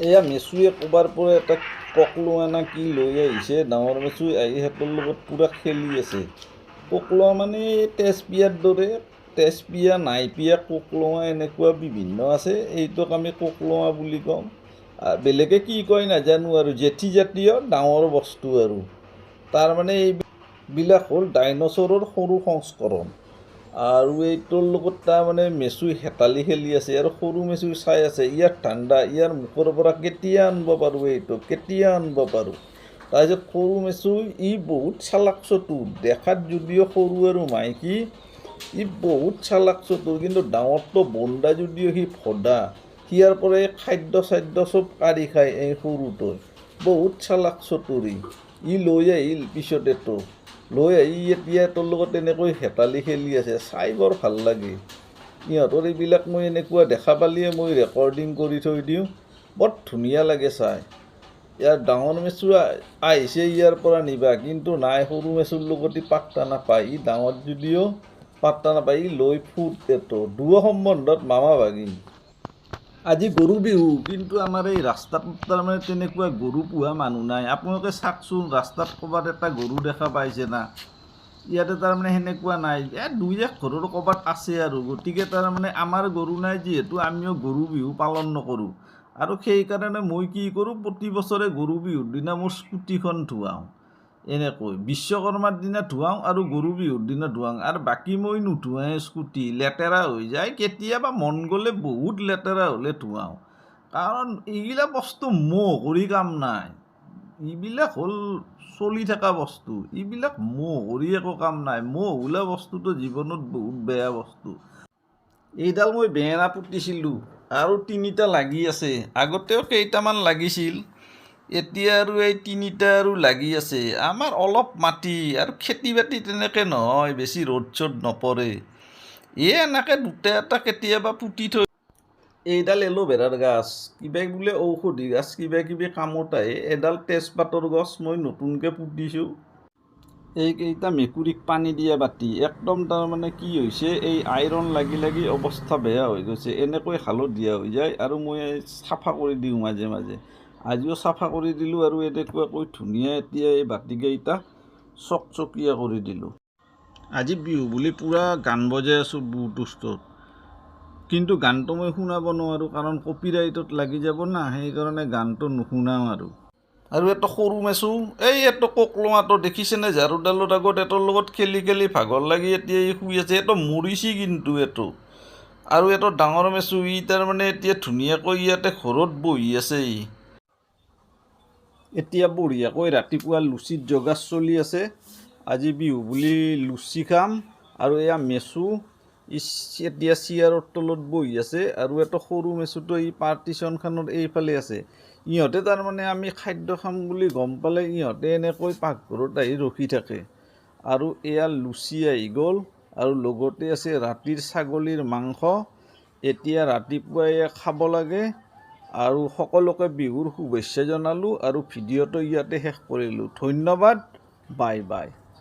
এয়া মেচুৱে ক'বাৰ পৰা এটা ককলোৱা না কি লৈ আহিছে। ডাঙৰ মেচু আহি সিহঁতৰ লগত পূৰা খেলি আছে। ককলোৱা মানে তেজপিয়াৰ দৰে, তেজপিয়া নাইপিয়া ককলোৱা এনেকুৱা বিভিন্ন আছে। এইটোক আমি ককলোৱা বুলি কওঁ। বেলেগে কি কয় নাজানো আৰু, জেঠী জাতীয় ডাঙৰ বস্তু আৰু। তাৰমানে এইবিলাক হ'ল ডাইনচৰৰ সৰু সংস্কৰণ। আৰু এইটোৰ লগত তাৰমানে মেচুই হেতালি খেলি আছে আৰু সৰু মেচুই চাই আছে। ইয়াৰ ঠাণ্ডা, ইয়াৰ মুখৰ পৰা কেতিয়া আনিব পাৰোঁ, এইটো কেতিয়া আনিব পাৰোঁ। তাৰপিছত সৰু মেচুই বহুত চালাক চতুৰ, দেখাত যদিও সৰু আৰু মাইকী, বহুত চালাক চতুৰ। কিন্তু ডাঙৰটো বন্দা যদিও সি ভদা, সিয়াৰ পৰাই খাদ্য চাদ্য চব কাঢ়ি খায়। এই সৰুটোই বহুত চালাক চতুৰি। লৈ আহিল পিছত এইটো লৈ আহি এতিয়া তোৰ লগত এনেকৈ হেতালি খেলি আছে। চাই বৰ ভাল লাগে। ইহঁতৰ এইবিলাক মই এনেকুৱা দেখা পালিয়ে মই ৰেকৰ্ডিং কৰি থৈ দিওঁ। বৰ ধুনীয়া লাগে চাই। ইয়াৰ ডাঙৰ মেচু আহিছে ইয়াৰ পৰা নিবা, কিন্তু নাই, সৰু মেচুৰ লগতে পাত্তা নাপায়। ই ডাঙৰ যদিও পাত্তা নাপায়, ই লৈ ফুট এইটো দুয়ো সম্বন্ধত মামা ভাগিন। আজি গৰু বিহু, কিন্তু আমাৰ এই ৰাস্তাত তাৰমানে তেনেকুৱা গৰু পোহা মানুহ নাই। আপোনালোকে চাওকচোন, ৰাস্তাত ক'ৰবাত এটা গৰু দেখা পাইছে না? ইয়াতে তাৰমানে সেনেকুৱা নাই। দুই এক ঘৰৰ ক'ৰবাত আছে আৰু। গতিকে তাৰমানে আমাৰ গৰু নাই যিহেতু আমিও গৰু বিহু পালন নকৰোঁ। আৰু সেইকাৰণে মই কি কৰোঁ, প্ৰতি বছৰে গৰু বিহুৰ দিনা মোৰ স্কুটিখন ধুৱাওঁ। এনেকৈ বিশ্বকৰ্মাৰ দিনা ধুৱাওঁ আৰু গৰু বিহুৰ দিনা ধুৱাওঁ। আৰু বাকী মই নুধুৱাওঁ স্কুটি, লেতেৰা হৈ যায়। কেতিয়াবা মন গ'লে বহুত লেতেৰা হ'লে ধুৱাওঁ। কাৰণ এইবিলাক বস্তু মোহ কৰি কাম নাই। এইবিলাক হ'ল চলি থকা বস্তু। এইবিলাক মোহ কৰি একো কাম নাই। মোহ বোলা বস্তুটো জীৱনত বহুত বেয়া বস্তু। এইডাল মই বেঙেনা পুতিছিলোঁ আৰু 3টা লাগি আছে। আগতেও কেইটামান লাগিছিল, এতিয়া আৰু এই 3টা আৰু লাগি আছে। আমাৰ অলপ মাটি আৰু খেতি বাতি তেনেকৈ নহয়, বেছি ৰ'দ চ'দ নপৰে। এনেকৈ দুটা এটা কেতিয়াবা পুতি থৈ। এইডাল এল'ভেৰাৰ গাছ, কিবা বোলে ঔষধি গাছ, কিবা কিবি কামত আহে। এডাল তেজপাতৰ গছ মই নতুনকৈ পুতিছোঁ। এইকেইটা মেকুৰীক পানী দিয়া বাতি, একদম তাৰমানে কি হৈছে, এই আইৰণ লাগি লাগি অৱস্থা বেয়া হৈ গৈছে। এনেকৈ হালধীয়া হৈ যায় আৰু মই চাফা কৰি দিওঁ মাজে মাজে। আজিও চাফা কৰি দিলোঁ আৰু এনেকুৱাকৈ ধুনীয়া এতিয়া এই বাতিকেইটা চকচকীয়া কৰি দিলোঁ। আজি বিহু বুলি পূৰা গান বজাই আছোঁ ব্লুটুথত। কিন্তু গানটো মই শুনাব নোৱাৰোঁ, কাৰণ কপিৰাইটত লাগি যাব না, সেইকাৰণে গানটো নুশুনাওঁ আৰু। আৰু এটা সৰু মেচু, এইটো ককলোৱাটো দেখিছেনে? ঝাৰুডালৰ আগত এটোৰ লগত খেলি খেলি ভাগৰ লাগি এতিয়া শুই আছে। এইটো মৰিছি কিন্তু এইটো। আৰু এইটো ডাঙৰ মেচু, ই তাৰমানে এতিয়া ধুনীয়াকৈ ইয়াতে ঘৰত বহি আছে। এতিয়া বঢ়িয়াকৈ ৰাতিপুৱা লুচিত জগাৰ চলি আছে। আজি বিহু বুলি লুচি খাম। আৰু এয়া মেচু এতিয়া চিয়াৰৰ তলত বহি আছে। আৰু এটা সৰু মেচুটো এই পাৰ্টিশ্যনখনৰ এইফালে আছে। ইহঁতে তাৰমানে আমি খাদ্য খাম বুলি গম পালে ইহঁতে এনেকৈ পাকঘৰত আহি ৰখি থাকে। আৰু এয়া লুচি আহি গ'ল, আৰু লগতে আছে ৰাতিৰ ছাগলীৰ মাংস। এতিয়া ৰাতিপুৱাই খাব লাগে। আৰু সকলোকে বিহুৰ শুভেচ্ছা জনালোঁ আৰু ভিডিঅ'টো ইয়াতে শেষ কৰিলোঁ। ধন্যবাদ, বাই বাই।